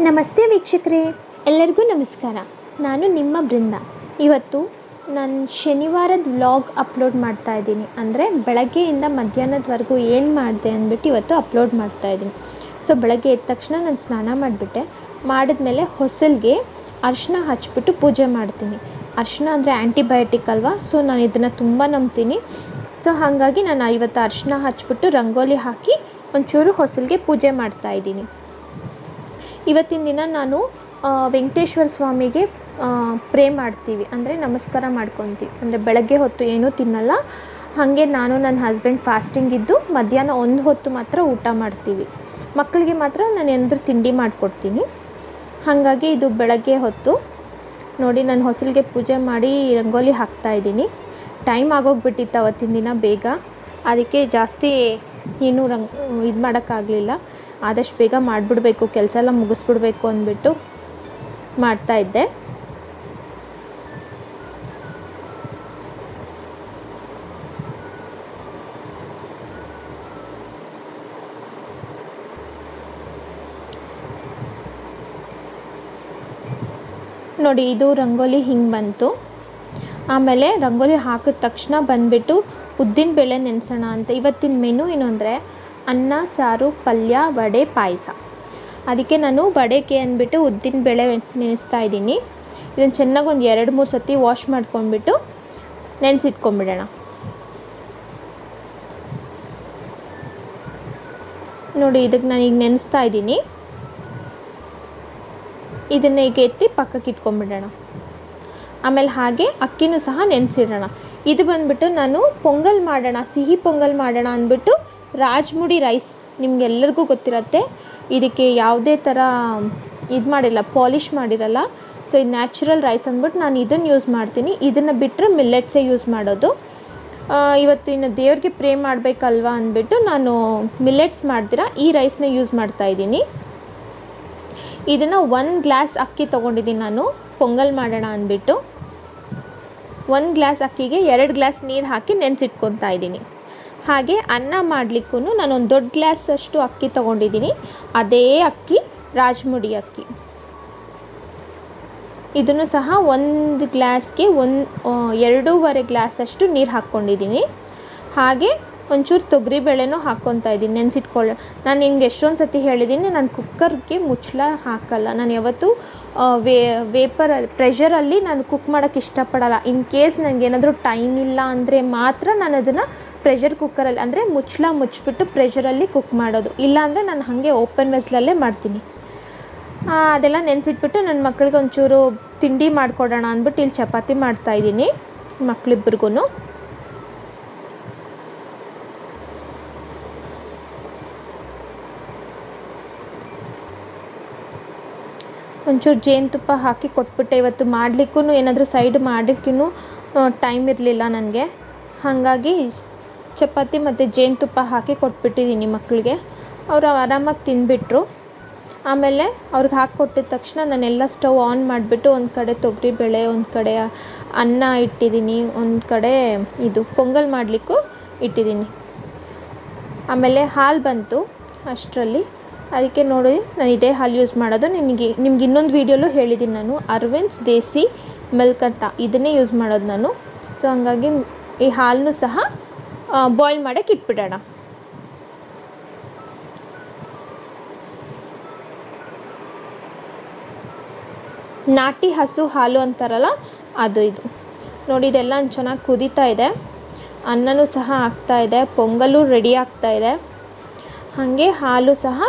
ನಮಸ್ತೆ ವೀಕ್ಷಕರೇ, ಎಲ್ಲರಿಗೂ ನಮಸ್ಕಾರ. ನಾನು ನಿಮ್ಮ ಬೃಂದ. ಇವತ್ತು ನಾನು ಶನಿವಾರದ ವ್ಲಾಗ್ ಅಪ್ಲೋಡ್ ಮಾಡ್ತಾ ಇದ್ದೀನಿ. ಅಂದರೆ ಬೆಳಗ್ಗೆಯಿಂದ ಮಧ್ಯಾಹ್ನದವರೆಗೂ ಏನು ಮಾಡಿದೆ ಅಂದ್ಬಿಟ್ಟು ಇವತ್ತು ಅಪ್ಲೋಡ್ ಮಾಡ್ತಾ ಇದ್ದೀನಿ. ಸೊ ಬೆಳಗ್ಗೆ ಎದ್ದ ತಕ್ಷಣ ನಾನು ಸ್ನಾನ ಮಾಡಿಬಿಟ್ಟೆ. ಮಾಡಿದ್ಮೇಲೆ ಹೊಸಲಿಗೆ ಅರಿಶಿನ ಹಚ್ಬಿಟ್ಟು ಪೂಜೆ ಮಾಡ್ತೀನಿ. ಅರಿಶಿನ ಅಂದರೆ ಆ್ಯಂಟಿಬಯೋಟಿಕ್ ಅಲ್ವಾ, ಸೊ ನಾನು ಇದನ್ನು ತುಂಬ ನಂಬ್ತೀನಿ. ಸೊ ಹಾಗಾಗಿ ನಾನು ಇವತ್ತು ಅರಿಶಿನ ಹಚ್ಬಿಟ್ಟು ರಂಗೋಲಿ ಹಾಕಿ ಒಂಚೂರು ಹೊಸಲಿಗೆ ಪೂಜೆ ಮಾಡ್ತಾಯಿದ್ದೀನಿ. ಇವತ್ತಿನ ದಿನ ನಾನು ವೆಂಕಟೇಶ್ವರ ಸ್ವಾಮಿಗೆ ಪ್ರೇ ಮಾಡ್ತೀವಿ, ಅಂದರೆ ನಮಸ್ಕಾರ ಮಾಡ್ಕೊತೀವಿ. ಅಂದರೆ ಬೆಳಗ್ಗೆ ಹೊತ್ತು ಏನೂ ತಿನ್ನಲ್ಲ. ಹಾಗೆ ನಾನು ನನ್ನ ಹಸ್ಬೆಂಡ್ ಫಾಸ್ಟಿಂಗ್ ಇದ್ದು ಮಧ್ಯಾಹ್ನ ಒಂದು ಹೊತ್ತು ಮಾತ್ರ ಊಟ ಮಾಡ್ತೀವಿ. ಮಕ್ಕಳಿಗೆ ಮಾತ್ರ ನಾನು ಏನಾದರೂ ತಿಂಡಿ ಮಾಡಿಕೊಡ್ತೀನಿ. ಹಾಗಾಗಿ ಇದು ಬೆಳಗ್ಗೆ ಹೊತ್ತು ನೋಡಿ ನಾನು ಹೊಸಲಿಗೆ ಪೂಜೆ ಮಾಡಿ ರಂಗೋಲಿ ಹಾಕ್ತಾಯಿದ್ದೀನಿ. ಟೈಮ್ ಆಗೋಗ್ಬಿಟ್ಟಿತ್ತು ಅವತ್ತಿನ ದಿನ ಬೇಗ, ಅದಕ್ಕೆ ಜಾಸ್ತಿ ಏನೂ ಇದು ಮಾಡೋಕ್ಕಾಗಲಿಲ್ಲ. ಆದಷ್ಟು ಬೇಗ ಮಾಡಿಬಿಡ್ಬೇಕು, ಕೆಲಸ ಎಲ್ಲ ಮುಗಿಸ್ಬಿಡ್ಬೇಕು ಅಂದ್ಬಿಟ್ಟು ಮಾಡ್ತಾಯಿದ್ದೆ. ನೋಡಿ ಇದು ರಂಗೋಲಿ ಹಿಂಗೆ ಬಂತು. ಆಮೇಲೆ ರಂಗೋಲಿ ಹಾಕಿದ ತಕ್ಷಣ ಬಂದುಬಿಟ್ಟು ಉದ್ದಿನಬೇಳೆ ನೆನೆಸೋಣ ಅಂತ. ಇವತ್ತಿನ ಮೆನು ಏನು ಅಂದರೆ ಅನ್ನ, ಸಾರು, ಪಲ್ಯ, ವಡೆ, ಪಾಯಸ. ಅದಕ್ಕೆ ನಾನು ವಡೆಗೆ ಅಂದ್ಬಿಟ್ಟು ಉದ್ದಿನಬೇಳೆ ನೆನೆಸ್ತಾ ಇದ್ದೀನಿ. ಇದನ್ನು ಚೆನ್ನಾಗಿ ಒಂದು 2-3 ಸತಿ ವಾಶ್ ಮಾಡ್ಕೊಂಡ್ಬಿಟ್ಟು ನೆನೆಸಿಟ್ಕೊಂಡ್ಬಿಡೋಣ. ನೋಡಿ ಇದಕ್ಕೆ ನಾನು ಈಗ ನೆನೆಸ್ತಾ ಇದ್ದೀನಿ. ಇದನ್ನು ಈಗ ಎತ್ತಿ ಪಕ್ಕಕ್ಕೆ ಇಟ್ಕೊಂಡ್ಬಿಡೋಣ. ಆಮೇಲೆ ಹಾಗೆ ಅಕ್ಕಿನೂ ಸಹ ನೆನೆಸಿಡೋಣ. ಇದು ಬಂದುಬಿಟ್ಟು ನಾನು ಪೊಂಗಲ್ ಮಾಡೋಣ, ಸಿಹಿ ಪೊಂಗಲ್ ಮಾಡೋಣ ಅಂದ್ಬಿಟ್ಟು ರಾಜ್ಮುಡಿ ರೈಸ್, ನಿಮಗೆಲ್ಲರಿಗೂ ಗೊತ್ತಿರುತ್ತೆ. ಇದಕ್ಕೆ ಯಾವುದೇ ಥರ ಇದು ಮಾಡಿಲ್ಲ, ಪಾಲಿಷ್ ಮಾಡಿರಲ್ಲ. ಸೊ ಇದು ನ್ಯಾಚುರಲ್ ರೈಸ್ ಅಂದ್ಬಿಟ್ಟು ನಾನು ಇದನ್ನು ಯೂಸ್ ಮಾಡ್ತೀನಿ. ಇದನ್ನು ಬಿಟ್ಟರೆ ಮಿಲ್ಲೆಟ್ಸೇ ಯೂಸ್ ಮಾಡೋದು. ಇವತ್ತು ಇನ್ನು ದೇವ್ರಿಗೆ ಪ್ರೇ ಮಾಡಬೇಕಲ್ವ ಅಂದ್ಬಿಟ್ಟು ನಾನು ಮಿಲ್ಲೆಟ್ಸ್ ಮಾಡ್ದಿರ ಈ ರೈಸ್ನ ಯೂಸ್ ಮಾಡ್ತಾಯಿದ್ದೀನಿ. ಇದನ್ನು 1 ಗ್ಲಾಸ್ ಅಕ್ಕಿ ತೊಗೊಂಡಿದ್ದೀನಿ ನಾನು ಪೊಂಗಲ್ ಮಾಡೋಣ ಅಂದ್ಬಿಟ್ಟು. 1 ಗ್ಲಾಸ್ ಅಕ್ಕಿಗೆ 2 ಗ್ಲಾಸ್ ನೀರು ಹಾಕಿ ನೆನೆಸಿಟ್ಕೊತಾ ಇದ್ದೀನಿ. ಹಾಗೆ ಅನ್ನ ಮಾಡಲಿಕ್ಕೂ ನಾನು ಒಂದು ದೊಡ್ಡ ಗ್ಲಾಸಷ್ಟು ಅಕ್ಕಿ ತೊಗೊಂಡಿದ್ದೀನಿ. ಅದೇ ಅಕ್ಕಿ ರಾಜ್ಮುಡಿ ಅಕ್ಕಿ. ಇದನ್ನು ಸಹ 1 ಗ್ಲಾಸ್ಗೆ 2.5 ಗ್ಲಾಸಷ್ಟು ನೀರು ಹಾಕ್ಕೊಂಡಿದ್ದೀನಿ. ಹಾಗೆ ಒಂಚೂರು ತೊಗರಿಬೇಳೆನೂ ಹಾಕ್ಕೊತಾ ಇದ್ದೀನಿ ನೆನೆಸಿಟ್ಕೊಳ್ಳೋ. ನಾನು ನಿಮ್ಗೆ ಎಷ್ಟೊಂದು ಸತಿ ಹೇಳಿದ್ದೀನಿ, ನಾನು ಕುಕ್ಕರ್ಗೆ ಮುಚ್ಚಳ ಹಾಕಲ್ಲ. ನಾನು ಯಾವತ್ತೂ ಪ್ರೆಷರಲ್ಲಿ ನಾನು ಕುಕ್ ಮಾಡೋಕ್ಕೆ ಇಷ್ಟಪಡಲ್ಲ. ಇನ್ ಕೇಸ್ ನನಗೇನಾದರೂ ಟೈಮ್ ಇಲ್ಲ ಅಂದರೆ ಮಾತ್ರ ನಾನು ಅದನ್ನು ಪ್ರೆಷರ್ ಕುಕ್ಕರಲ್ಲಿ ಅಂದರೆ ಮುಚ್ಚಳ ಮುಚ್ಚಿಬಿಟ್ಟು ಪ್ರೆಷರಲ್ಲಿ ಕುಕ್ ಮಾಡೋದು. ಇಲ್ಲಾಂದರೆ ನಾನು ಹಾಗೆ ಓಪನ್ ವೆಸ್ಲಲ್ಲೇ ಮಾಡ್ತೀನಿ. ಅದೆಲ್ಲ ನೆನೆಸಿಟ್ಬಿಟ್ಟು ನನ್ನ ಮಕ್ಕಳಿಗೆ ಒಂಚೂರು ತಿಂಡಿ ಮಾಡಿಕೊಡೋಣ ಅಂದ್ಬಿಟ್ಟು ಇಲ್ಲಿ ಚಪಾತಿ ಮಾಡ್ತಾಯಿದ್ದೀನಿ ಮಕ್ಕಳಿಬ್ರಿಗೂ. ಒಂಚೂರು ಜೇನುತುಪ್ಪ ಹಾಕಿ ಕೊಟ್ಬಿಟ್ಟೆ. ಇವತ್ತು ಮಾಡಲಿಕ್ಕೂ ಏನಾದರೂ ಸೈಡ್ ಮಾಡಲಿಕ್ಕೂ ಟೈಮ್ ಇರಲಿಲ್ಲ ನನಗೆ. ಹಾಗಾಗಿ ಚಪಾತಿ ಮತ್ತು ಜೇನುತುಪ್ಪ ಹಾಕಿ ಕೊಟ್ಬಿಟ್ಟಿದ್ದೀನಿ ಮಕ್ಕಳಿಗೆ. ಅವರು ಆರಾಮಾಗಿ ತಿಂದುಬಿಟ್ರು. ಆಮೇಲೆ ಅವ್ರಿಗೆ ಹಾಕಿಕೊಟ್ಟಿದ ತಕ್ಷಣ ನಾನೆಲ್ಲ ಸ್ಟವ್ ಆನ್ ಮಾಡಿಬಿಟ್ಟು ಒಂದು ಕಡೆ ತೊಗರಿಬೇಳೆ, ಒಂದು ಕಡೆ ಅನ್ನ ಇಟ್ಟಿದ್ದೀನಿ, ಒಂದು ಕಡೆ ಇದು ಪೊಂಗಲ್ ಮಾಡಲಿಕ್ಕೂ ಇಟ್ಟಿದ್ದೀನಿ. ಆಮೇಲೆ ಹಾಲು ಬಂತು ಅಷ್ಟರಲ್ಲಿ. ಅದಕ್ಕೆ ನೋಡಿ ನಾನು ಇದೇ ಹಾಲು ಯೂಸ್ ಮಾಡೋದು. ನಿಮಗೆ ಇನ್ನೊಂದು ವೀಡಿಯೋಲೂ ಹೇಳಿದ್ದೀನಿ ನಾನು, ಅರವಿಂದ್ಸ್ ದೇಸಿ ಮಿಲ್ಕ್ ಅಂತ, ಇದನ್ನೇ ಯೂಸ್ ಮಾಡೋದು ನಾನು. ಸೊ ಹಾಗಾಗಿ ಈ ಹಾಲನ್ನು ಸಹ ಬಾಯ್ಲ್ ಮಾಡೋಕ್ಕೆ ಇಟ್ಬಿಡೋಣ. ನಾಟಿ ಹಸು ಹಾಲು ಅಂತಾರಲ್ಲ ಅದು ಇದು. ನೋಡಿ ಇದೆಲ್ಲ ಚೆನ್ನಾಗಿ ಕುದೀತಾ ಇದೆ. ಅನ್ನನೂ ಸಹ ಆಗ್ತಾಯಿದೆ, ಪೊಂಗಲು ರೆಡಿ ಆಗ್ತಾಯಿದೆ. ಹಾಗೆ ಹಾಲು ಸಹ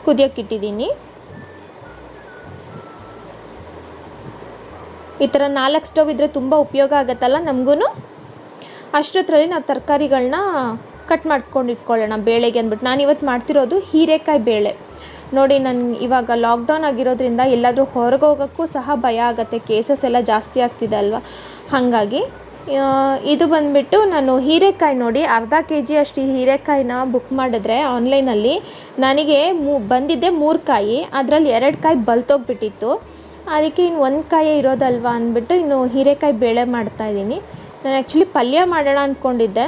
ಕುದಿಯೋಕ್ಕಿಟ್ಟಿದ್ದೀನಿ. ಈ ಥರ 4 ಸ್ಟವ್ ಇದ್ದರೆ ತುಂಬ ಉಪಯೋಗ ಆಗುತ್ತಲ್ಲ ನಮಗೂ. ಅಷ್ಟೊತ್ತರಲ್ಲಿ ನಾವು ತರಕಾರಿಗಳನ್ನ ಕಟ್ ಮಾಡ್ಕೊಂಡು ಇಟ್ಕೊಳ್ಳೋಣ ಬೇಳೆಗೆ ಅಂದ್ಬಿಟ್ಟು. ನಾನು ಇವತ್ತು ಮಾಡ್ತಿರೋದು ಹೀರೆಕಾಯಿ ಬೇಳೆ. ನೋಡಿ ನಾನು ಇವಾಗ ಲಾಕ್ಡೌನ್ ಆಗಿರೋದ್ರಿಂದ ಎಲ್ಲಾದರೂ ಹೊರಗೆ ಹೋಗೋಕ್ಕೂ ಸಹ ಭಯ ಆಗುತ್ತೆ, ಕೇಸಸ್ ಎಲ್ಲ ಜಾಸ್ತಿ ಆಗ್ತಿದೆ ಅಲ್ವಾ. ಹಾಗಾಗಿ ಇದು ಬಂದುಬಿಟ್ಟು ನಾನು ಹೀರೆಕಾಯಿ ನೋಡಿ ಅರ್ಧ kg ಅಷ್ಟು ಹೀರೆಕಾಯಿನ ಬುಕ್ ಮಾಡಿದ್ರೆ ಆನ್ಲೈನಲ್ಲಿ ನನಗೆ ಬಂದಿದ್ದೆ 3 ಕಾಯಿ. ಅದರಲ್ಲಿ 2 ಕಾಯಿ ಬಲ್ತೋಗ್ಬಿಟ್ಟಿತ್ತು. ಅದಕ್ಕೆ ಇನ್ನು 1 ಕಾಯಿ ಇರೋದಲ್ವ ಅಂದ್ಬಿಟ್ಟು ಇನ್ನು ಹೀರೆಕಾಯಿ ಬೇಳೆ ಮಾಡ್ತಾಯಿದ್ದೀನಿ. ನಾನು ಆ್ಯಕ್ಚುಲಿ ಪಲ್ಯ ಮಾಡೋಣ ಅಂದ್ಕೊಂಡಿದ್ದೆ.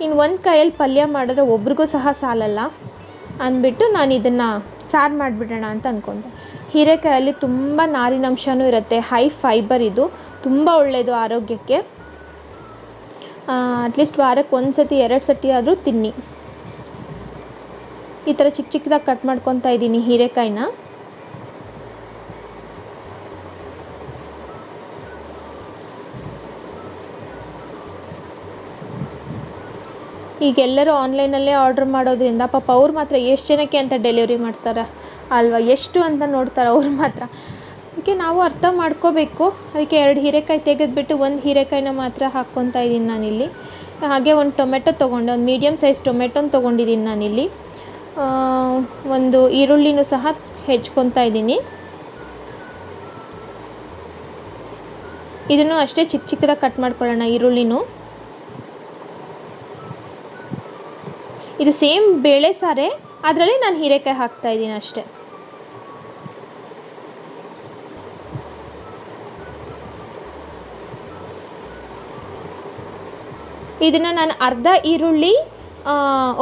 ಇನ್ನು 1 ಕಾಯಲ್ಲಿ ಪಲ್ಯ ಮಾಡಿದ್ರೆ ಒಬ್ರಿಗೂ ಸಹ ಸಾಲಲ್ಲ ಅಂದ್ಬಿಟ್ಟು ನಾನು ಇದನ್ನು ಸಾರು ಮಾಡಿಬಿಡೋಣ ಅಂತ ಅಂದ್ಕೊಂಡೆ. ಹೀರೆಕಾಯಲ್ಲಿ ತುಂಬ ನಾರಿನಂಶನೂ ಇರುತ್ತೆ, ಹೈ ಫೈಬರ್, ಇದು ತುಂಬ ಒಳ್ಳೆಯದು ಆರೋಗ್ಯಕ್ಕೆ. ಅಟ್ಲೀಸ್ಟ್ ವಾರಕ್ಕೆ 1 ಸತಿ 2 ಸತಿ ಆದರೂ ತಿನ್ನಿ. ಈ ಥರ ಚಿಕ್ಕ ಚಿಕ್ಕದಾಗಿ ಕಟ್ ಮಾಡ್ಕೊತಾ ಇದ್ದೀನಿ ಹೀರೆಕಾಯಿನ. ಈಗೆಲ್ಲರೂ ಆನ್ಲೈನಲ್ಲೇ ಆರ್ಡ್ರ್ ಮಾಡೋದ್ರಿಂದ ಪಾಪ ಅವ್ರು ಮಾತ್ರ ಎಷ್ಟು ಜನಕ್ಕೆ ಅಂತ ಡೆಲಿವರಿ ಮಾಡ್ತಾರೆ ಅಲ್ವಾ, ಎಷ್ಟು ಅಂತ ನೋಡ್ತಾರೆ ಅವ್ರು ಮಾತ್ರ. ಅದಕ್ಕೆ ನಾವು ಅರ್ಥ ಮಾಡ್ಕೋಬೇಕು. ಅದಕ್ಕೆ 2 ಹೀರೆಕಾಯಿ ತೆಗೆದುಬಿಟ್ಟು 1 ಹೀರೆಕಾಯಿನ ಮಾತ್ರ ಹಾಕ್ಕೊತಾ ಇದ್ದೀನಿ ನಾನಿಲ್ಲಿ. ಹಾಗೆ ಒಂದು ಟೊಮೆಟೊ ತೊಗೊಂಡೆ, ಒಂದು ಮೀಡಿಯಮ್ ಸೈಜ್ ಟೊಮೆಟೊನ ತೊಗೊಂಡಿದ್ದೀನಿ ನಾನಿಲ್ಲಿ. ಒಂದು ಈರುಳ್ಳಿನೂ ಸಹ ಹೆಚ್ಕೊತಾ ಇದ್ದೀನಿ. ಇದನ್ನು ಅಷ್ಟೇ ಚಿಕ್ಕ ಚಿಕ್ಕದಾಗಿ ಕಟ್ ಮಾಡ್ಕೊಳ್ಳೋಣ ಈರುಳ್ಳಿನೂ. ಇದು ಸೇಮ್ ಬೇಳೆ ಸಾರೇ, ಅದರಲ್ಲಿ ನಾನು ಹೀರೆಕಾಯಿ ಹಾಕ್ತಾಯಿದ್ದೀನಿ ಅಷ್ಟೇ. ಇದನ್ನು ನಾನು ಅರ್ಧ ಈರುಳ್ಳಿ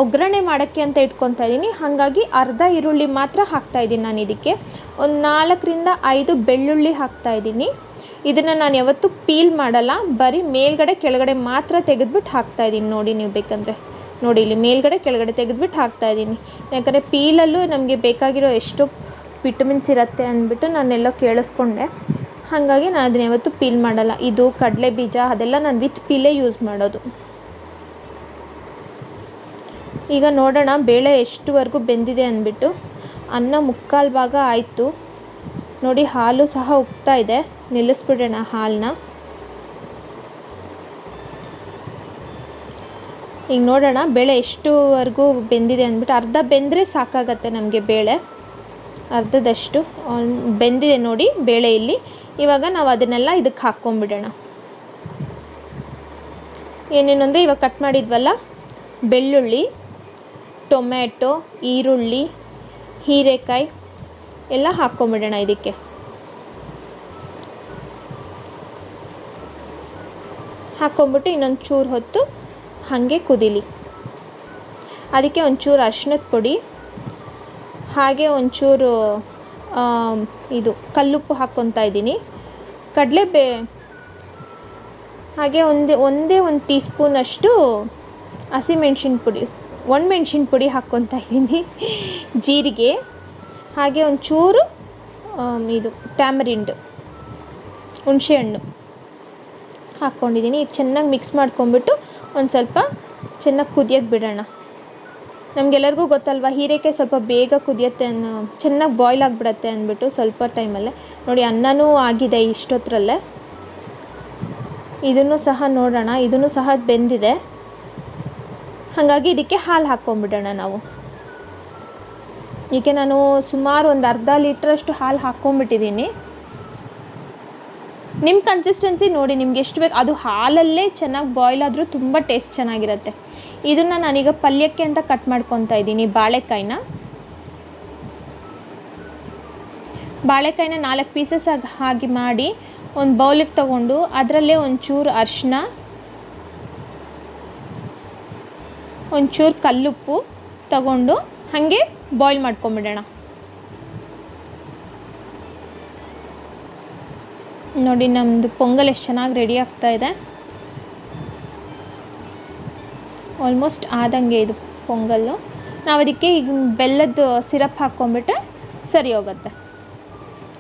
ಒಗ್ಗರಣೆ ಮಾಡೋಕ್ಕೆ ಅಂತ ಇಟ್ಕೊತಾ ಇದ್ದೀನಿ. ಹಾಗಾಗಿ ಅರ್ಧ ಈರುಳ್ಳಿ ಮಾತ್ರ ಹಾಕ್ತಾಯಿದ್ದೀನಿ ನಾನು ಇದಕ್ಕೆ. ಒಂದು 4ರಿಂದ 5 ಬೆಳ್ಳುಳ್ಳಿ ಹಾಕ್ತಾಯಿದ್ದೀನಿ. ಇದನ್ನು ನಾನು ಯಾವತ್ತೂ ಪೀಲ್ ಮಾಡಲ್ಲ, ಬರೀ ಮೇಲ್ಗಡೆ ಕೆಳಗಡೆ ಮಾತ್ರ ತೆಗೆದುಬಿಟ್ಟು ಹಾಕ್ತಾಯಿದ್ದೀನಿ. ನೋಡಿ, ನೀವು ಬೇಕಂದರೆ ನೋಡಿ, ಇಲ್ಲಿ ಮೇಲ್ಗಡೆ ಕೆಳಗಡೆ ತೆಗೆದುಬಿಟ್ಟು ಹಾಕ್ತಾಯಿದ್ದೀನಿ. ಯಾಕಂದರೆ ಪೀಲಲ್ಲೂ ನಮಗೆ ಬೇಕಾಗಿರೋ ಎಷ್ಟು ವಿಟಮಿನ್ಸ್ ಇರುತ್ತೆ ಅಂದ್ಬಿಟ್ಟು ನಾನೆಲ್ಲ ಕೇಳಿಸ್ಕೊಂಡೆ. ಹಾಗಾಗಿ ನಾನು ಅದನ್ನ ಯಾವತ್ತೂ ಪೀಲ್ ಮಾಡಲ್ಲ. ಇದು ಕಡಲೆ ಬೀಜ ಅದೆಲ್ಲ ನಾನು ವಿತ್ ಪೀಲೇ ಯೂಸ್ ಮಾಡೋದು. ಈಗ ನೋಡೋಣ ಬೇಳೆ ಎಷ್ಟುವರೆಗೂ ಬೆಂದಿದೆ ಅಂದ್ಬಿಟ್ಟು. ಅನ್ನ 3/4 ಭಾಗ ಆಯಿತು ನೋಡಿ. ಹಾಲು ಸಹ ಉಕ್ತಾ ಇದೆ, ನಿಲ್ಲಿಸ್ಬಿಡೋಣ ಹಾಲನ್ನ. ಈಗ ನೋಡೋಣ ಬೇಳೆ ಎಷ್ಟುವರೆಗೂ ಬೆಂದಿದೆ ಅಂದ್ಬಿಟ್ಟು. ಅರ್ಧ ಬೆಂದರೆ ಸಾಕಾಗತ್ತೆ ನಮಗೆ ಬೇಳೆ, ಅರ್ಧದಷ್ಟು ಬೆಂದಿದೆ ನೋಡಿ ಬೇಳೆ ಇಲ್ಲಿ. ಇವಾಗ ನಾವು ಅದನ್ನೆಲ್ಲ ಇದಕ್ಕೆ ಹಾಕ್ಕೊಂಬಿಡೋಣ. ಏನೇನು ಅಂದರೆ ಇವಾಗ ಕಟ್ ಮಾಡಿದ್ವಲ್ಲ, ಬೆಳ್ಳುಳ್ಳಿ, ಟೊಮ್ಯಾಟೊ, ಈರುಳ್ಳಿ, ಹೀರೆಕಾಯಿ ಎಲ್ಲ ಹಾಕ್ಕೊಂಬಿಡೋಣ ಇದಕ್ಕೆ. ಹಾಕ್ಕೊಂಬಿಟ್ಟು ಇನ್ನೊಂದು ಚೂರು ಹೊತ್ತು ಹಾಗೆ ಕುದೀಲಿ. ಅದಕ್ಕೆ ಒಂಚೂರು ಅರಿಶಿಣದ ಪುಡಿ, ಹಾಗೆ ಒಂಚೂರು ಇದು ಕಲ್ಲುಪ್ಪು ಹಾಕ್ಕೊತಾ ಇದ್ದೀನಿ. ಹಾಗೆ ಒಂದೇ ಒಂದು ಟೀ ಸ್ಪೂನಷ್ಟು ಹಸಿಮೆಣ್ಸಿನ ಪುಡಿ, ಒಣಮೆಣ್ಸಿನ ಪುಡಿ ಹಾಕ್ಕೊತಾ ಇದ್ದೀನಿ. ಜೀರಿಗೆ, ಹಾಗೆ ಒಂಚೂರು ಇದು ಟ್ಯಾಮರಿಂಡು, ಹುಣಸೆಹಣ್ಣು ಹಾಕ್ಕೊಂಡಿದ್ದೀನಿ. ಈಗ ಚೆನ್ನಾಗಿ ಮಿಕ್ಸ್ ಮಾಡ್ಕೊಂಬಿಟ್ಟು ಒಂದು ಸ್ವಲ್ಪ ಚೆನ್ನಾಗಿ ಕುದಿಯೋಕ್ಕೆ ಬಿಡೋಣ. ನಮಗೆಲ್ಲರಿಗೂ ಗೊತ್ತಲ್ವ, ಹೀರೆಕಾಯಿ ಸ್ವಲ್ಪ ಬೇಗ ಕುದಿಯುತ್ತೆ ಚೆನ್ನಾಗಿ ಬಾಯ್ಲ್ ಆಗಿಬಿಡತ್ತೆ ಅಂದ್ಬಿಟ್ಟು ಸ್ವಲ್ಪ ಟೈಮಲ್ಲೇ. ನೋಡಿ, ಅನ್ನನೂ ಆಗಿದೆ ಇಷ್ಟೊತ್ತರಲ್ಲೇ. ಇದನ್ನು ಸಹ ನೋಡೋಣ, ಇದನ್ನು ಸಹ ಬೆಂದಿದೆ. ಹಾಗಾಗಿ ಇದಕ್ಕೆ ಹಾಲು ಹಾಕ್ಕೊಂಬಿಡೋಣ ನಾವು. ಈಗ ನಾನು ಸುಮಾರು ಒಂದು ಅರ್ಧ ಲೀಟ್ರಷ್ಟು ಹಾಲು ಹಾಕ್ಕೊಂಬಿಟ್ಟಿದ್ದೀನಿ. ನಿಮ್ಮ ಕನ್ಸಿಸ್ಟೆನ್ಸಿ ನೋಡಿ, ನಿಮ್ಗೆ ಎಷ್ಟು ಬೇಕು. ಅದು ಹಾಲಲ್ಲೇ ಚೆನ್ನಾಗಿ ಬಾಯ್ಲ್ ಆದರೂ ತುಂಬ ಟೇಸ್ಟ್ ಚೆನ್ನಾಗಿರುತ್ತೆ. ಇದನ್ನು ನಾನೀಗ ಪಲ್ಯಕ್ಕೆ ಅಂತ ಕಟ್ ಮಾಡ್ಕೊತಾ ಇದ್ದೀನಿ. ಬಾಳೆಕಾಯಿನ 4 ಪೀಸಸ್ ಹಾಗೆ ಮಾಡಿ ಒಂದು ಬೌಲಿಗೆ ತಗೊಂಡು ಅದರಲ್ಲೇ ಒಂಚೂರು ಅರಿಶಿನ, ಒಂಚೂರು ಕಲ್ಲುಪ್ಪು ತಗೊಂಡು ಹಾಗೆ ಬಾಯ್ಲ್ ಮಾಡ್ಕೊಂಬಿಡೋಣ. ನೋಡಿ, ನಮ್ಮದು ಪೊಂಗಲ್ ಎಷ್ಟು ಚೆನ್ನಾಗಿ ರೆಡಿ ಆಗ್ತಾ ಇದೆ. ಆಲ್ಮೋಸ್ಟ್ ಆದಂಗೆ ಇದು ಪೊಂಗಲ್ಲು. ನಾವು ಅದಕ್ಕೆ ಈಗ ಬೆಲ್ಲದ ಸಿರಪ್ ಹಾಕ್ಕೊಂಬಿಟ್ರೆ ಸರಿ ಹೋಗುತ್ತೆ.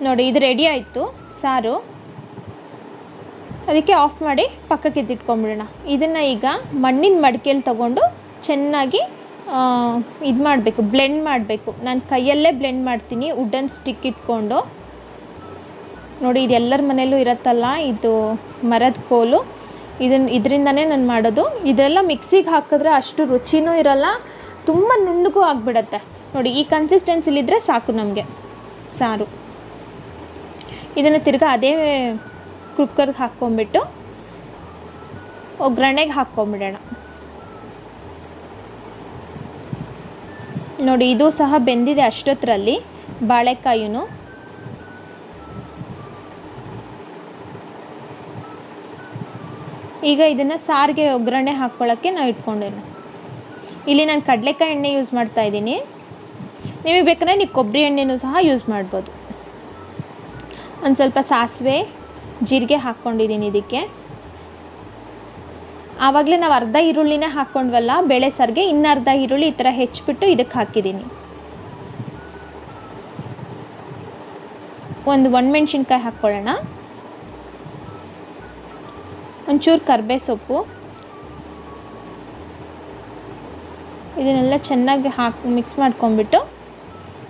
ನೋಡಿ, ಇದು ರೆಡಿ ಆಯಿತು ಸಾರು. ಅದಕ್ಕೆ ಆಫ್ ಮಾಡಿ ಪಕ್ಕಕ್ಕೆ ಎತ್ತಿಟ್ಕೊಂಬಿಡೋಣ. ಇದನ್ನು ಈಗ ಮಣ್ಣಿನ ಮಡಿಕೆಯಲ್ಲಿ ತಗೊಂಡು ಚೆನ್ನಾಗಿ ಇದು ಮಾಡಬೇಕು, ಬ್ಲೆಂಡ್ ಮಾಡಬೇಕು. ನಾನು ಕೈಯಲ್ಲೇ ಬ್ಲೆಂಡ್ ಮಾಡ್ತೀನಿ, ವುಡನ್ ಸ್ಟಿಕ್ ಇಟ್ಕೊಂಡು. ನೋಡಿ, ಇದು ಎಲ್ಲರ ಮನೆಯಲ್ಲೂ ಇರುತ್ತಲ್ಲ, ಇದು ಮರದ ಕೋಲು. ಇದರಿಂದನೇ ನಾನು ಮಾಡೋದು. ಇದೆಲ್ಲ ಮಿಕ್ಸಿಗೆ ಹಾಕಿದ್ರೆ ಅಷ್ಟು ರುಚಿನೂ ಇರಲ್ಲ, ತುಂಬ ನುಣ್ಣಗೂ ಆಗಿಬಿಡತ್ತೆ. ನೋಡಿ, ಈ ಕನ್ಸಿಸ್ಟೆನ್ಸಿಲಿದ್ದರೆ ಸಾಕು ನಮಗೆ ಸಾರು. ಇದನ್ನು ತಿರ್ಗಾ ಅದೇ ಕುಕ್ಕರ್ಗೆ ಹಾಕ್ಕೊಂಬಿಟ್ಟು ಒಗ್ಗರಣೆಗೆ ಹಾಕ್ಕೊಂಬಿಡೋಣ. ನೋಡಿ, ಇದು ಸಹ ಬೆಂದಿದೆ ಅಷ್ಟೊತ್ತರಲ್ಲಿ ಬಾಳೆಕಾಯಿನೂ. ಈಗ ಇದನ್ನು ಸಾರಿಗೆ ಒಗ್ಗರಣೆ ಹಾಕ್ಕೊಳ್ಳೋಕ್ಕೆ ನಾವು ಇಟ್ಕೊಂಡೇನು. ಇಲ್ಲಿ ನಾನು ಕಡಲೆಕಾಯಿ ಎಣ್ಣೆ ಯೂಸ್ ಮಾಡ್ತಾಯಿದ್ದೀನಿ. ನಿಮಗೆ ಬೇಕಾದ್ರೆ ನೀವು ಕೊಬ್ಬರಿ ಎಣ್ಣೆನೂ ಸಹ ಯೂಸ್ ಮಾಡ್ಬೋದು. ಒಂದು ಸ್ವಲ್ಪ ಸಾಸಿವೆ ಜೀರಿಗೆ ಹಾಕ್ಕೊಂಡಿದ್ದೀನಿ ಇದಕ್ಕೆ. ಆವಾಗಲೇ ನಾವು ಅರ್ಧ ಈರುಳ್ಳಿನೇ ಹಾಕ್ಕೊಂಡ್ವಲ್ಲ ಬೇಳೆ ಸಾರಿಗೆ, ಇನ್ನು ಅರ್ಧ ಈರುಳ್ಳಿ ಈ ಥರ ಹೆಚ್ಚಿಬಿಟ್ಟು ಇದಕ್ಕೆ ಹಾಕಿದ್ದೀನಿ. ಒಂದು ಒಣಮೆಣ್ಸಿನ್ಕಾಯಿ ಹಾಕ್ಕೊಳ್ಳೋಣ. ಒಂಚೂರು ಕರಿಬೇವು ಸೊಪ್ಪು, ಇದನ್ನೆಲ್ಲ ಚೆನ್ನಾಗಿ ಮಿಕ್ಸ್ ಮಾಡ್ಕೊಂಬಿಟ್ಟು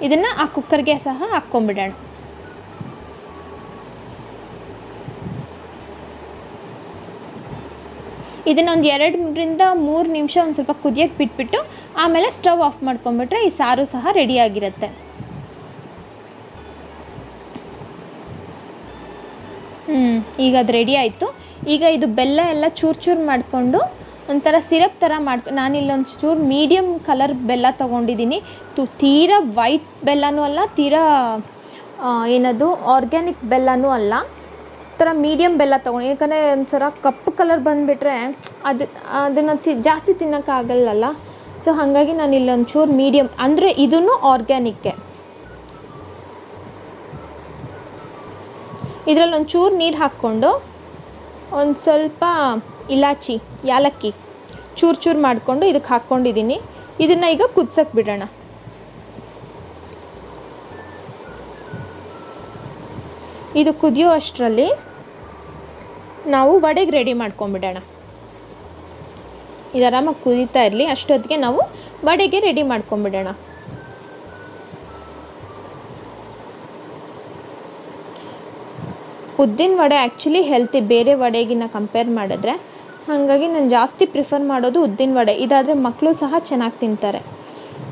ಇದನ್ನು ಆ ಕುಕ್ಕರ್ಗೆ ಸಹ ಹಾಕ್ಕೊಂಬಿಡೋಣ. ಇದನ್ನೊಂದು 2-3 ನಿಮಿಷ ಒಂದು ಸ್ವಲ್ಪ ಕುದಿಯೋಕ್ಕೆ ಬಿಟ್ಬಿಟ್ಟು ಆಮೇಲೆ ಸ್ಟವ್ ಆಫ್ ಮಾಡ್ಕೊಂಬಿಟ್ರೆ ಈ ಸಾರು ಸಹ ರೆಡಿಯಾಗಿರುತ್ತೆ. ಈಗ ಅದು ರೆಡಿ ಆಯಿತು. ಈಗ ಇದು ಬೆಲ್ಲ ಎಲ್ಲ ಚೂರು ಮಾಡಿಕೊಂಡು ಒಂಥರ ಸಿರಪ್ ಥರ ನಾನಿಲ್ಲೊಂದು ಚೂರು ಮೀಡಿಯಮ್ ಕಲರ್ ಬೆಲ್ಲ ತೊಗೊಂಡಿದ್ದೀನಿ. ತೀರಾ ವೈಟ್ ಬೆಲ್ಲನೂ ಅಲ್ಲ, ತೀರಾ ಏನದು ಆರ್ಗ್ಯಾನಿಕ್ ಬೆಲ್ಲನೂ ಅಲ್ಲ, ಥರ ಮೀಡಿಯಮ್ ಬೆಲ್ಲ ತೊಗೊಂಡು. ಯಾಕಂದರೆ ಒಂಥರ ಕಪ್ಪು ಕಲರ್ ಬಂದುಬಿಟ್ರೆ ಅದನ್ನು ಜಾಸ್ತಿ ತಿನ್ನೋಕ್ಕಾಗಲ್ಲಲ್ಲ. ಸೊ ಹಾಗಾಗಿ ನಾನು ಇಲ್ಲೊಂದು ಚೂರು ಮೀಡಿಯಮ್, ಅಂದರೆ ಇದೂ ಆರ್ಗ್ಯಾನಿಕ್ಕೆ. ಇದರಲ್ಲಿ ಒಂಚೂರು ನೀರು ಹಾಕ್ಕೊಂಡು ಒಂದು ಸ್ವಲ್ಪ ಇಲಾಚಿ ಯಾಲಕ್ಕಿ ಚೂರು ಮಾಡಿಕೊಂಡು ಇದಕ್ಕೆ ಹಾಕ್ಕೊಂಡಿದ್ದೀನಿ. ಇದನ್ನು ಈಗ ಕುದಿಸೋಕ್ಕೆ ಬಿಡೋಣ. ಇದು ಕುದಿಯೋ ಅಷ್ಟರಲ್ಲಿ ನಾವು ವಡೆಗೆ ರೆಡಿ ಮಾಡ್ಕೊಂಬಿಡೋಣ. ಇದು ಆರಾಮಾಗಿ ಕುದೀತಾ ಇರಲಿ, ಅಷ್ಟೊತ್ತಿಗೆ ನಾವು ವಡೆಗೆ ರೆಡಿ ಮಾಡ್ಕೊಂಬಿಡೋಣ. ಉದ್ದಿನ ವಡೆ ಆ್ಯಕ್ಚುಲಿ ಹೆಲ್ತಿ ಬೇರೆ ವಡೆಗಿನ್ನ ಕಂಪೇರ್ ಮಾಡಿದ್ರೆ. ಹಾಗಾಗಿ ನಾನು ಜಾಸ್ತಿ ಪ್ರಿಫರ್ ಮಾಡೋದು ಉದ್ದಿನ ವಡೆ. ಇದಾದರೆ ಮಕ್ಕಳು ಸಹ ಚೆನ್ನಾಗಿ ತಿಂತಾರೆ.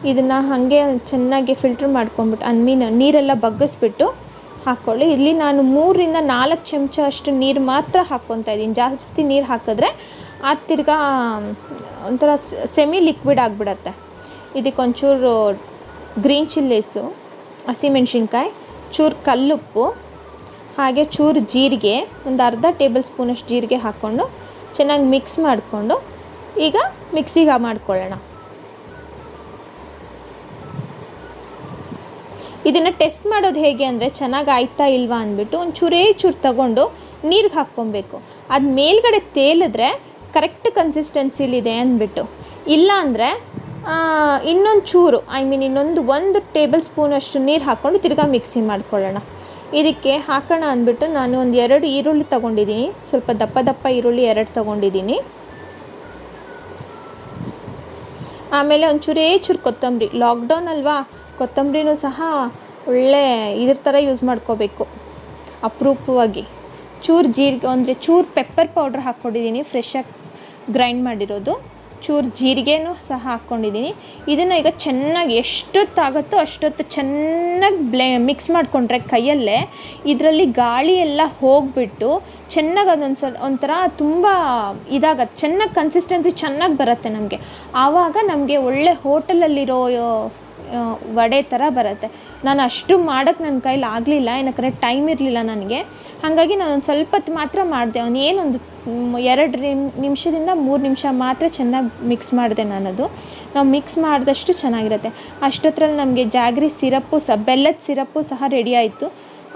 ಇದನ್ನು ಹಾಗೆ ಚೆನ್ನಾಗಿ ಫಿಲ್ಟ್ರ್ ಮಾಡ್ಕೊಂಬಿಟ್ಟು ನೀರೆಲ್ಲ ಬಗ್ಗಿಸ್ಬಿಟ್ಟು ಹಾಕ್ಕೊಳ್ಳಿ. ಇಲ್ಲಿ ನಾನು 3-4 ಚಮಚ ಅಷ್ಟು ನೀರು ಮಾತ್ರ ಹಾಕ್ಕೊತಾ ಇದ್ದೀನಿ. ಜಾಸ್ತಿ ನೀರು ಹಾಕಿದ್ರೆ ಅದು ತಿರ್ಗಾ ಒಂಥರ ಸೆಮಿ ಲಿಕ್ವಿಡ್ ಆಗಿಬಿಡತ್ತೆ. ಇದಕ್ಕೊಂಚೂರು ಗ್ರೀನ್ ಚಿಲ್ಲೀಸು, ಹಸಿಮೆಣ್ಸಿನ್ಕಾಯಿ, ಚೂರು ಕಲ್ಲುಪ್ಪು, ಹಾಗೆ ಚೂರು ಜೀರಿಗೆ, ಒಂದು ಅರ್ಧ ಟೇಬಲ್ ಸ್ಪೂನಷ್ಟು ಜೀರಿಗೆ ಹಾಕ್ಕೊಂಡು ಚೆನ್ನಾಗಿ ಮಿಕ್ಸ್ ಮಾಡಿಕೊಂಡು ಈಗ ಮಿಕ್ಸಿಗೆ ಮಾಡ್ಕೊಳ್ಳೋಣ. ಇದನ್ನು ಟೆಸ್ಟ್ ಮಾಡೋದು ಹೇಗೆ ಅಂದರೆ ಚೆನ್ನಾಗಿ ಆಯ್ತಾ ಇಲ್ವಾ ಅಂದ್ಬಿಟ್ಟು ಒಂದು ಚೂರು ತಗೊಂಡು ನೀರಿಗೆ ಹಾಕ್ಕೊಬೇಕು. ಅದು ಮೇಲ್ಗಡೆ ತೇಲಿದ್ರೆ ಕರೆಕ್ಟ್ ಕನ್ಸಿಸ್ಟೆನ್ಸಿಲಿದೆ ಅಂದ್ಬಿಟ್ಟು, ಇಲ್ಲ ಅಂದರೆ ಇನ್ನೊಂದು ಚೂರು ಒಂದು ಟೇಬಲ್ ಸ್ಪೂನಷ್ಟು ನೀರು ಹಾಕ್ಕೊಂಡು ತಿರ್ಗಾ ಮಿಕ್ಸಿ ಮಾಡ್ಕೊಳ್ಳೋಣ. ಇದಕ್ಕೆ ಹಾಕೋಣ ಅಂದ್ಬಿಟ್ಟು ನಾನು ಒಂದು 2 ಈರುಳ್ಳಿ ತೊಗೊಂಡಿದ್ದೀನಿ. ಸ್ವಲ್ಪ ದಪ್ಪ ಈರುಳ್ಳಿ 2 ತೊಗೊಂಡಿದ್ದೀನಿ. ಆಮೇಲೆ ಒಂಚೂರು ಕೊತ್ತಂಬರಿ. ಲಾಕ್ಡೌನ್ ಅಲ್ವಾ, ಕೊತ್ತಂಬರಿನೂ ಸಹ ಒಳ್ಳೆ ಇದ್ರ ಥರ ಯೂಸ್ ಮಾಡ್ಕೋಬೇಕು ಅಪರೂಪವಾಗಿ. ಚೂರು ಜೀರಿಗೆ ಅಂದರೆ ಚೂರು ಪೆಪ್ಪರ್ ಪೌಡ್ರ್ ಹಾಕ್ಕೊಂಡಿದ್ದೀನಿ, ಫ್ರೆಶ್ಶಾಗಿ ಗ್ರೈಂಡ್ ಮಾಡಿರೋದು. ಚೂರು ಜೀರಿಗೆನೂ ಸಹ ಹಾಕ್ಕೊಂಡಿದ್ದೀನಿ. ಇದನ್ನು ಈಗ ಚೆನ್ನಾಗಿ ಎಷ್ಟೊತ್ತಾಗುತ್ತೋ ಅಷ್ಟೊತ್ತು ಚೆನ್ನಾಗಿ ಮಿಕ್ಸ್ ಮಾಡಿಕೊಂಡ್ರೆ ಕೈಯಲ್ಲೇ ಇದರಲ್ಲಿ ಗಾಳಿ ಎಲ್ಲ ಹೋಗಿಬಿಟ್ಟು ಚೆನ್ನಾಗಿ ಒಂಥರ ತುಂಬ ಇದಾಗತ್ತೆ, ಚೆನ್ನಾಗಿ ಕನ್ಸಿಸ್ಟೆನ್ಸಿ ಚೆನ್ನಾಗಿ ಬರುತ್ತೆ ನಮಗೆ. ಆವಾಗ ನಮಗೆ ಒಳ್ಳೆ ಹೋಟೆಲಲ್ಲಿರೋ ವಡೆ ಥರ ಬರುತ್ತೆ. ನಾನು ಅಷ್ಟು ಮಾಡೋಕ್ಕೆ ನನ್ನ ಕೈಲಿ ಆಗಲಿಲ್ಲ, ಏನಕ್ಕೆ ಟೈಮ್ ಇರಲಿಲ್ಲ ನನಗೆ. ಹಾಗಾಗಿ ನಾನು ಒಂದು ಸ್ವಲ್ಪ ಹೊತ್ತು ಮಾತ್ರ ಮಾಡಿದೆ. ಏನೊಂದು 2 ನಿಮಿಷದಿಂದ 3 ನಿಮಿಷ ಮಾತ್ರ ಚೆನ್ನಾಗಿ ಮಿಕ್ಸ್ ಮಾಡಿದೆ ನಾನದು. ನಾವು ಮಿಕ್ಸ್ ಮಾಡಿದಷ್ಟು ಚೆನ್ನಾಗಿರುತ್ತೆ. ಅಷ್ಟೊತ್ತರಲ್ಲಿ ನಮಗೆ ಜಾಗ್ರಿ ಸಿರಪ್ಪು ಬೆಲ್ಲದ ಸಿರಪ್ಪು ಸಹ ರೆಡಿ ಆಯಿತು.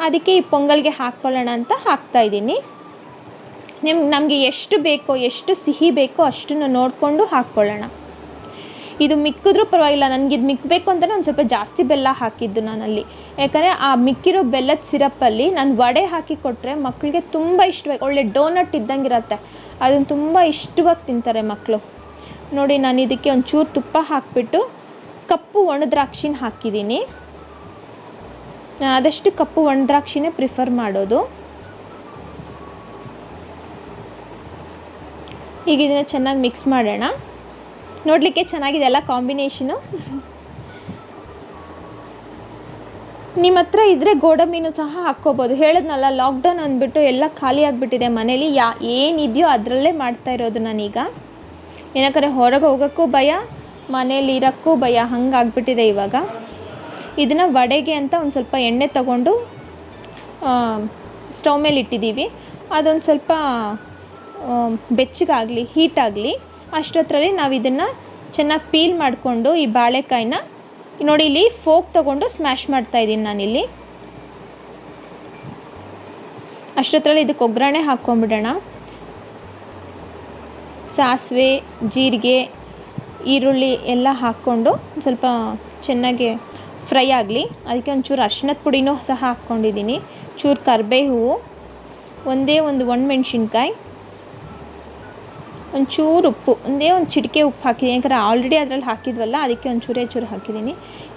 ಅದಕ್ಕೆ ಈ ಪೊಂಗಲ್ಗೆ ಹಾಕ್ಕೊಳ್ಳೋಣ ಅಂತ ಹಾಕ್ತಾಯಿದ್ದೀನಿ. ನಮಗೆ ಎಷ್ಟು ಬೇಕೋ, ಎಷ್ಟು ಸಿಹಿ ಬೇಕೋ ಅಷ್ಟನ್ನು ನೋಡಿಕೊಂಡು ಹಾಕ್ಕೊಳ್ಳೋಣ. ಇದು ಮಿಕ್ಕಿದ್ರೂ ಪರವಾಗಿಲ್ಲ, ನನಗಿದು ಮಿಕ್ಕಬೇಕು ಅಂತಲೇ ಒಂದು ಸ್ವಲ್ಪ ಜಾಸ್ತಿ ಬೆಲ್ಲ ಹಾಕಿದ್ದು ನಾನಲ್ಲಿ. ಯಾಕಂದರೆ ಆ ಮಿಕ್ಕಿರೋ ಬೆಲ್ಲದ ಸಿರಪ್ಪಲ್ಲಿ ನಾನು ವಡೆ ಹಾಕಿ ಕೊಟ್ಟರೆ ಮಕ್ಕಳಿಗೆ ತುಂಬ ಇಷ್ಟವಾಗಿ, ಒಳ್ಳೆ ಡೋನಟ್ ಇದ್ದಂಗೆ ಇರುತ್ತೆ, ಅದನ್ನು ತುಂಬ ಇಷ್ಟವಾಗಿ ತಿಂತಾರೆ ಮಕ್ಕಳು. ನೋಡಿ, ನಾನು ಇದಕ್ಕೆ ಒಂಚೂರು ತುಪ್ಪ ಹಾಕಿಬಿಟ್ಟು ಕಪ್ಪು ಒಣದ್ರಾಕ್ಷಿನ ಹಾಕಿದ್ದೀನಿ. ಆದಷ್ಟು ಕಪ್ಪು ಒಣದ್ರಾಕ್ಷಿನೇ ಪ್ರಿಫರ್ ಮಾಡೋದು. ಈಗ ಇದನ್ನು ಚೆನ್ನಾಗಿ ಮಿಕ್ಸ್ ಮಾಡೋಣ. ನೋಡಲಿಕ್ಕೆ ಚೆನ್ನಾಗಿದೆ ಅಲ್ಲ ಕಾಂಬಿನೇಷನು. ನಿಮ್ಮ ಹತ್ರ ಇದ್ದರೆ ಗೋಡಂಬಿನೂ ಸಹ ಹಾಕ್ಕೋಬೋದು. ಹೇಳಿದ್ನಲ್ಲ, ಲಾಕ್ಡೌನ್ ಅಂದ್ಬಿಟ್ಟು ಎಲ್ಲ ಖಾಲಿ ಆಗಿಬಿಟ್ಟಿದೆ ಮನೇಲಿ. ಏನಿದೆಯೋ ಅದರಲ್ಲೇ ಮಾಡ್ತಾ ಇರೋದು ನಾನೀಗ. ಏನಕ್ಕಾರೆ ಹೊರಗೆ ಹೋಗೋಕ್ಕೂ ಭಯ, ಮನೇಲಿ ಇರೋಕ್ಕೂ ಭಯ, ಹಂಗಾಗ್ಬಿಟ್ಟಿದೆ ಇವಾಗ. ಇದನ್ನು ವಡೆಗೆ ಅಂತ ಒಂದು ಸ್ವಲ್ಪ ಎಣ್ಣೆ ತಗೊಂಡು ಸ್ಟವ್ ಮೇಲೆ ಇಟ್ಟಿದ್ದೀವಿ. ಅದೊಂದು ಸ್ವಲ್ಪ ಬೆಚ್ಚಗಾಗಲಿ, ಹೀಟಾಗಲಿ. ಅಷ್ಟೊತ್ತರಲ್ಲಿ ನಾವು ಇದನ್ನು ಚೆನ್ನಾಗಿ ಪೀಲ್ ಮಾಡಿಕೊಂಡು ಈ ಬಾಳೆಕಾಯಿನ ನೋಡಿ ಇಲ್ಲಿ ಫೋಕ್ ತೊಗೊಂಡು ಸ್ಮ್ಯಾಶ್ ಮಾಡ್ತಾಯಿದ್ದೀನಿ ನಾನಿಲ್ಲಿ. ಅಷ್ಟೊತ್ತರಲ್ಲಿ ಇದಕ್ಕೆ ಒಗ್ಗರಣೆ ಹಾಕ್ಕೊಂಬಿಡೋಣ. ಸಾಸಿವೆ, ಜೀರಿಗೆ, ಈರುಳ್ಳಿ ಎಲ್ಲ ಹಾಕ್ಕೊಂಡು ಸ್ವಲ್ಪ ಚೆನ್ನಾಗಿ ಫ್ರೈ ಆಗಲಿ. ಅದಕ್ಕೆ ಒಂಚೂರು ಅರಿಶಿನದ ಪುಡಿನೂ ಸಹ ಹಾಕ್ಕೊಂಡಿದ್ದೀನಿ. ಚೂರು ಕರಿಬೇವು, ಒಂದೇ ಒಂದು ಒಣಮೆಣ್ಸಿನ್ಕಾಯಿ, ಒಂಚೂರು ಉಪ್ಪು, ಒಂದೇ ಒಂದು ಚಿಟಿಕೆ ಉಪ್ಪು ಹಾಕಿದ್ದೀನಿ. ಯಾಕಂದರೆ ಆಲ್ರೆಡಿ ಅದರಲ್ಲಿ ಹಾಕಿದ್ವಲ್ಲ, ಅದಕ್ಕೆ ಚೂರು ಹಾಕಿದ್ದೀನಿ.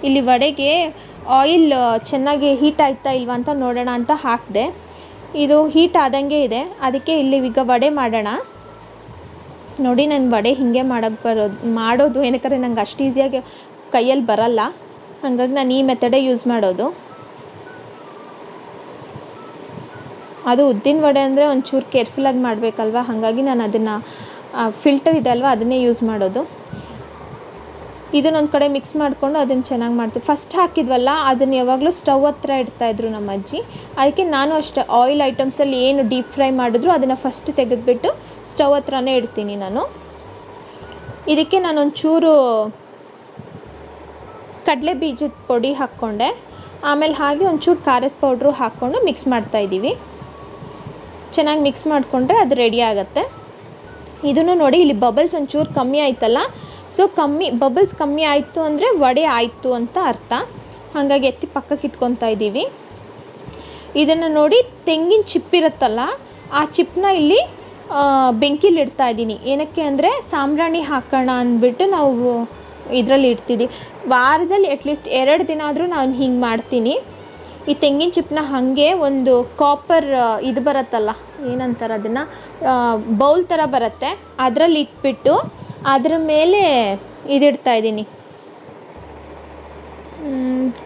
ಇಲ್ಲಿ ವಡೆಗೆ ಆಯಿಲ್ ಚೆನ್ನಾಗಿ ಹೀಟ್ ಆಯ್ತಾ ಇಲ್ವಾ ಅಂತ ನೋಡೋಣ ಅಂತ ಹಾಕಿದೆ. ಇದು ಹೀಟ್ ಆದಂಗೆ ಇದೆ. ಅದಕ್ಕೆ ಇಲ್ಲಿ ಈಗ ವಡೆ ಮಾಡೋಣ. ನೋಡಿ ನಾನು ವಡೆ ಹೀಗೆ ಮಾಡೋದು ಏನಕ್ಕೆ ನಂಗೆ ಅಷ್ಟು ಈಸಿಯಾಗಿ ಕೈಯಲ್ಲಿ ಬರಲ್ಲ. ಹಾಗಾಗಿ ನಾನು ಈ ಮೆಥಡೇ ಯೂಸ್ ಮಾಡೋದು. ಅದು ಉದ್ದಿನ ವಡೆ ಅಂದರೆ ಒಂಚೂರು ಕೇರ್ಫುಲ್ಲಾಗಿ ಮಾಡಬೇಕಲ್ವ, ಹಾಗಾಗಿ ನಾನು ಅದನ್ನು ಫಿಲ್ಟರ್ ಇದೆ ಅಲ್ವ ಅದನ್ನೇ ಯೂಸ್ ಮಾಡೋದು. ಇದನ್ನೊಂದು ಕಡೆ ಮಿಕ್ಸ್ ಮಾಡಿಕೊಂಡು ಅದನ್ನು ಚೆನ್ನಾಗಿ ಮಾಡ್ತೀವಿ. ಫಸ್ಟ್ ಹಾಕಿದ್ವಲ್ಲ ಅದನ್ನು ಯಾವಾಗಲೂ ಸ್ಟವ್ ಹತ್ರ ಇಡ್ತಾಯಿದ್ರು ನಮ್ಮ ಅಜ್ಜಿ. ಅದಕ್ಕೆ ನಾನು ಅಷ್ಟೇ ಆಯಿಲ್ ಐಟಮ್ಸಲ್ಲಿ ಏನು ಡೀಪ್ ಫ್ರೈ ಮಾಡಿದ್ರು ಅದನ್ನು ಫಸ್ಟ್ ತೆಗೆದುಬಿಟ್ಟು ಸ್ಟವ್ ಹತ್ರನೇ ಇಡ್ತೀನಿ ನಾನು. ಇದಕ್ಕೆ ನಾನೊಂಚೂರು ಕಡಲೆ ಬೀಜದ ಪುಡಿ ಹಾಕ್ಕೊಂಡೆ. ಆಮೇಲೆ ಹಾಗೆ ಒಂಚೂರು ಖಾರದ ಪೌಡ್ರು ಹಾಕ್ಕೊಂಡು ಮಿಕ್ಸ್ ಮಾಡ್ತಾಯಿದ್ದೀವಿ. ಚೆನ್ನಾಗಿ ಮಿಕ್ಸ್ ಮಾಡಿಕೊಂಡ್ರೆ ಅದು ರೆಡಿ ಆಗುತ್ತೆ. ಇದನ್ನು ನೋಡಿ ಇಲ್ಲಿ ಬಬಲ್ಸ್ ಒಂಚೂರು ಕಮ್ಮಿ ಆಯ್ತಲ್ಲ, ಸೊ ಬಬಲ್ಸ್ ಕಮ್ಮಿ ಆಯಿತು ಅಂದರೆ ವಡೆ ಆಯಿತು ಅಂತ ಅರ್ಥ. ಹಾಗಾಗಿ ಎತ್ತಿ ಪಕ್ಕಕ್ಕೆ ಇಟ್ಕೊತಾ ಇದ್ದೀವಿ. ಇದನ್ನು ನೋಡಿ ತೆಂಗಿನ ಚಿಪ್ಪಿರುತ್ತಲ್ಲ, ಆ ಚಿಪ್ಪನ್ನ ಇಲ್ಲಿ ಬೆಂಕಿಲಿ ಇಡ್ತಾ ಇದ್ದೀನಿ. ಏನಕ್ಕೆ ಅಂದರೆ ಸಾಂಬ್ರಾಣಿ ಹಾಕೋಣ ಅಂದ್ಬಿಟ್ಟು ನಾವು ಇದರಲ್ಲಿ ಇಡ್ತಿದ್ದೀವಿ. ವಾರದಲ್ಲಿ ಅಟ್ಲೀಸ್ಟ್ 2 ದಿನ ಆದರೂ ನಾನು ಹಿಂಗೆ ಮಾಡ್ತೀನಿ. ಈ ತೆಂಗಿನ ಚಿಪ್ಪನ್ನ ಹಾಗೆ ಒಂದು ಕಾಪರ್ ಇದು ಬರುತ್ತಲ್ಲ, ಏನಂತಾರೆ ಅದನ್ನು, ಬೌಲ್ ಥರ ಬರುತ್ತೆ, ಅದರಲ್ಲಿ ಇಟ್ಬಿಟ್ಟು ಅದರ ಮೇಲೆ ಇದಿಡ್ತಾ ಇದ್ದೀನಿ.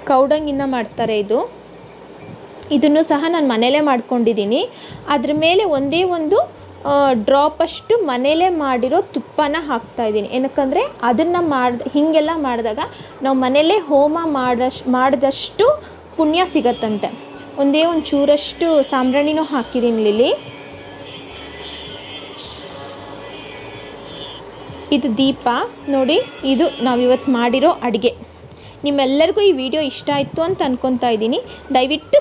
ಕೌಡಂಗಿನ ಮಾಡ್ತಾರೆ ಇದನ್ನು ಸಹ ನಾನು ಮನೇಲೇ ಮಾಡ್ಕೊಂಡಿದ್ದೀನಿ. ಅದ್ರ ಮೇಲೆ ಒಂದೇ ಒಂದು ಡ್ರಾಪಷ್ಟು ಮನೇಲೇ ಮಾಡಿರೋ ತುಪ್ಪನ ಹಾಕ್ತಾಯಿದ್ದೀನಿ. ಏನಕ್ಕಂದರೆ ಅದನ್ನು ಹೀಗೆಲ್ಲ ಮಾಡಿದಾಗ ನಾವು ಮನೇಲೇ ಹೋಮ ಮಾಡಿದಷ್ಟು ಪುಣ್ಯ ಸಿಗತ್ತಂತೆ. ಒಂದೇ ಒಂದು ಚೂರಷ್ಟು ಸಾಂಬ್ರಾಣಿನೂ ಹಾಕಿದ್ದೀನಿ ಇಲ್ಲಿ. ಇದು ದೀಪ ನೋಡಿ, ಇದು ನಾವಿವತ್ತು ಮಾಡಿರೋ ಅಡುಗೆ. ನಿಮ್ಮೆಲ್ಲರಿಗೂ ಈ ವಿಡಿಯೋ ಇಷ್ಟ ಆಯಿತು ಅಂತ ಅಂದ್ಕೊತಾ ಇದ್ದೀನಿ. ದಯವಿಟ್ಟು